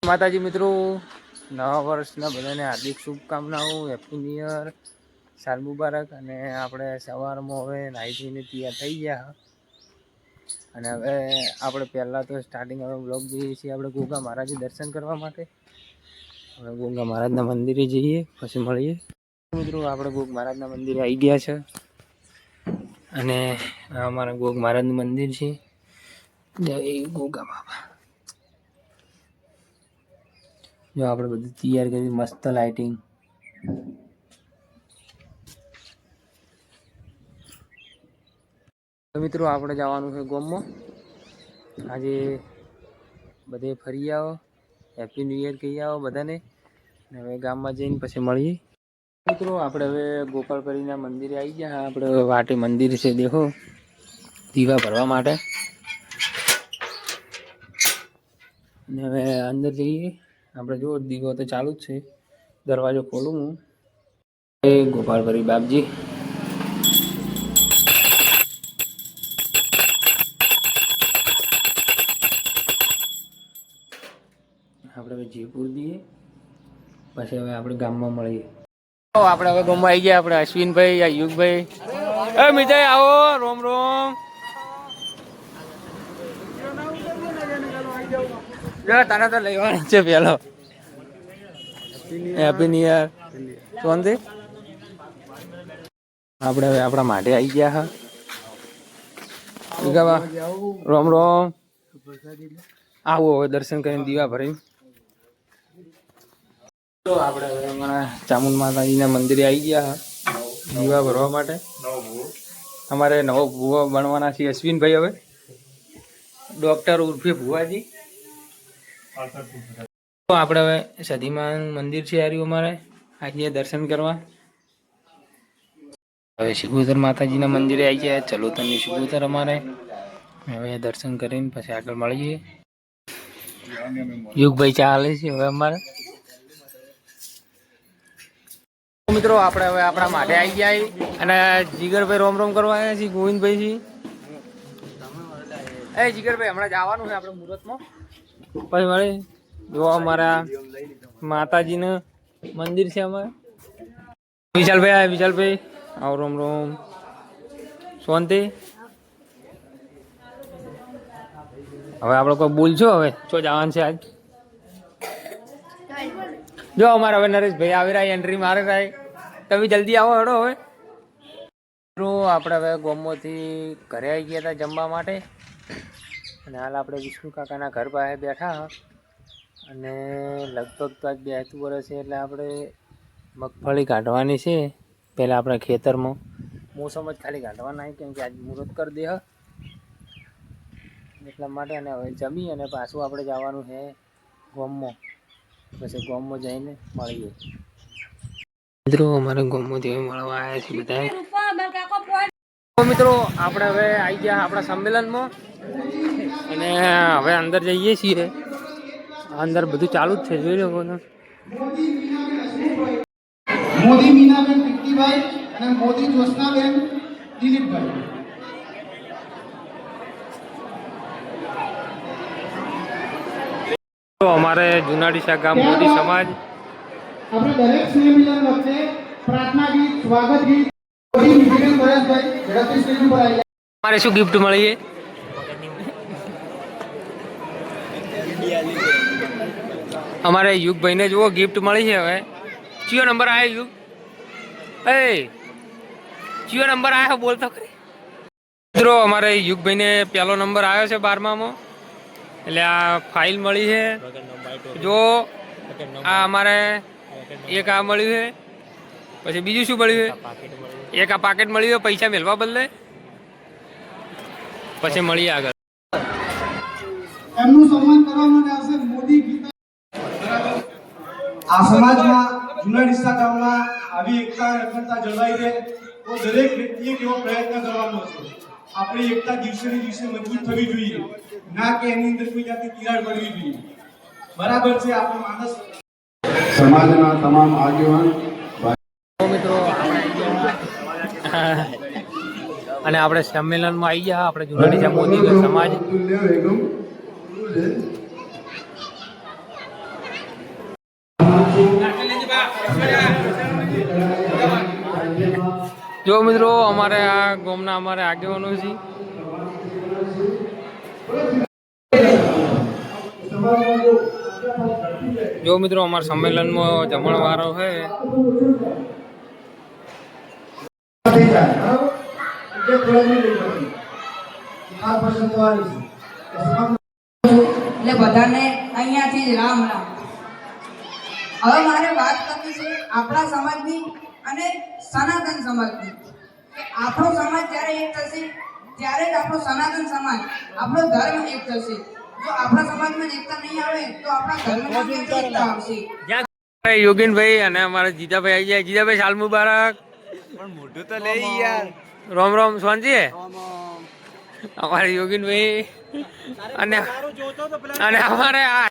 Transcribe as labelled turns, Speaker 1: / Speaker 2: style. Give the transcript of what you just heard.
Speaker 1: માતાજી મિત્રો, નવા વર્ષના બધાને હાર્દિક શુભકામનાઓ, હેપી ન્યુ યર, સાલ મુબારક. અને આપણે સવારમાં હવે નાહી ધોઈને તૈયાર થઈ ગયા અને હવે આપણે પહેલાં તો સ્ટાર્ટિંગ હવે બ્લોગ જઈએ છીએ આપણે ગોગા મહારાજે દર્શન કરવા માટે. હવે ગોગા મહારાજના મંદિરે જઈએ પછી મળીએ મિત્રો. આપણે ગોગ મહારાજના મંદિરે આવી ગયા છે અને અમારા ગોગ મહારાજનું મંદિર છે. જય ગોગા બાબા. જો આપણે બધું તૈયાર કરી, મસ્ત લાઇટિંગ. મિત્રો આપણે જવાનું છે ગોમમાં. આજે બધે ફરી આવો, હેપી ન્યુ યર કહી આવો બધાને. હવે ગામમાં જઈને પછી મળીએ મિત્રો. આપણે હવે ગોપાલપરીના મંદિરે આવી ગયા. આપણે વાટે મંદિર છે, દેખો, દીવા ભરવા માટે. અને હવે અંદર જઈએ આપણે. જો દીવો તો ચાલુ જ છે, દરવાજો ખોલું હું. એ ગોપાલપરી બાપજી. આપણે હવે જયપુર દઈએ પછી હવે આપણે ગામમાં મળીએ. આપણે હવે ગામમાં આવી ગયા. આપણે અશ્વિનભાઈ, યુગભાઈ, એ મિતભાઈ આવો. રોમ રોમ. તારે તો લેવાનું છે પેલો. Happy new year. શાંતિ. આપણે હવે આપણા માટે આવી ગયા હા. રોમ રોમ. આવો હવે દર્શન કરીને દીવા ભરી. તો આપણે હવે અમારા ચામુંડ માતાજીના મંદિરે આવી ગયા દીવા ભરવા માટે. અમારે નવો ભૂવો બનવાના છે અશ્વિનભાઈ. હવે ડૉક્ટર ઉર્ફે ભુવાજી. તો આપણે હવે સધીમાન મંદિર છે આર્યું અમારે, આવીએ દર્શન કરવા. હવે શિગોતર માતાજીના મંદિરે આવી ગયા. ચલો તમે શિગોતર અમારે હવે દર્શન કરીને પછી આગળ મળીએ. યુગભાઈ ચાલે છે હવે અમારે. મિત્રો આપણે હવે આપણા માટે આવી ગયા અને જીગરભાઈ રોમ રોમ કરવા આવ્યા છીએ. ગોવિંદભાઈ જી, એ જીગરભાઈ હમણાં જવાનું છે આપણે મુહૂર્તમાં. પછી મળે. જો અમારા માતાજીનું મંદિર છે અમારે. વિશાલભાઈ, વિશાલભાઈ આવો. રોમ રોમ. શાંતિ. હવે આપણે કોઈ બોલશો હવે શું જવાનું છે આજ. જો અમારે હવે નરેશભાઈ આવી રહ્યા, એન્ટ્રી મારે રહ્યા. તમે જલ્દી આવો હેડો. હવે આપણે હવે ગોમોથી ઘરે આવી ગયા હતા જમવા માટે અને હાલ આપણે વિષ્ણુ કાકાના ઘર પાસે બેઠા. અને લગભગ તો આજ 82 વર્ષ છે એટલે આપણે મગફળી કાઢવાની છે પહેલાં આપણા ખેતરમાં. મોસમ જ ખાલી કાઢવાના કેમ કે આજ મુહૂર્ત કરી દે એટલા માટે. અને હવે જમી અને પાછું આપણે જવાનું છે ગોમમાં. પછી ગોમમાં જઈને મળીએ મિત્રો. અમારે ગોમમાંથી મળવા આવ્યા છે બધા. મિત્રો આપણે હવે આવી ગયા આપણા સંમેલનમાં અને હવે અંદર જઈએ છીએ. અંદર બધું ચાલુ જ છે, જોઈ લો.
Speaker 2: મોદી મીનાબેન પિક્કીભાઈ અને મોદી જોશનાબેન દિલીપભાઈ.
Speaker 1: તો અમારે જુનાડીસા ગામ મોદી સમાજ.
Speaker 2: આપણે દરેક સ્નેહ મિલન વખતે પ્રાર્થના ગીત, સ્વાગત ગીત મોદી નિવેદન પરેશભાઈ ઝડપથી સ્ટેજ ઉપર આવી.
Speaker 1: અમારે શું ગિફ્ટ મળી? અમારે યુગભાઈને જુઓ ગિફ્ટ મળી છે. હવે કયો નંબર આવ્યો યુગ? એ કયો નંબર આવ્યો બોલતો ખરી મિત્રો. અમારે યુગભાઈને પહેલો નંબર આવ્યો છે 12મામાં. એટલે આ ફાઇલ મળી છે. જો આ અમારે એક આ મળ્યું છે. પછી બીજું શું મળ્યું છે? એક આ પાકેટ મળ્યું છે પૈસા મેળવા બદલે. પછી મળીએ આગળ.
Speaker 2: એમનું સન્માન કરવા માટે આવશે મોદી ગીતા. આ સમાજમાં જુનાડીસા ગામમાં આવી એકતા અખંડતા જળવાઈ રહે તો દરેક વ્યક્તિએ કેવો પ્રયત્ન કરવાનો છે. આપણી એકતા દિવસે ને દિવસે મજબૂત થવી જોઈએ, ના કે એની અંદર કોઈ જાતની તિરાડ પડવી જોઈએ. બરાબર છે. આપણો માણસ સમાજના તમામ આગેવાન
Speaker 1: મિત્રો અને આપણે સંમેલનમાં આવી ગયા. આપણે જુનાડીસા મોદી સમાજ જો મિત્રો અમારે આ ગામના અમારે આગેવાનો છે. જો મિત્રો અમારા સંમેલનમાં જમણવારો છે.
Speaker 3: એટલે બધાને અહીંયાથી જ રામ રામ. હવે મારે વાત કરવી છે આપણા સમાજની અને સનાતન સમાજની. કે આપણો સમાજ જ્યારે એક થશે ત્યારે જ આપણો સનાતન સમાજ, આપણો ધર્મ એક થશે. જો આપણા સમાજમાં એકતા નહીં આવે તો આપણા ધર્મમાં ક્યાંથી એકતા આવશે?
Speaker 1: યોગીનભાઈ અને અમારા જીજાભાઈ આવી જાય. જીજાભાઈ સાલ મુબારક.
Speaker 4: પણ મોઢું તો લઈ યાર.
Speaker 1: રોમ રોમ શાંતિ હે. અમારે યોગીનભાઈ અને અમારે આ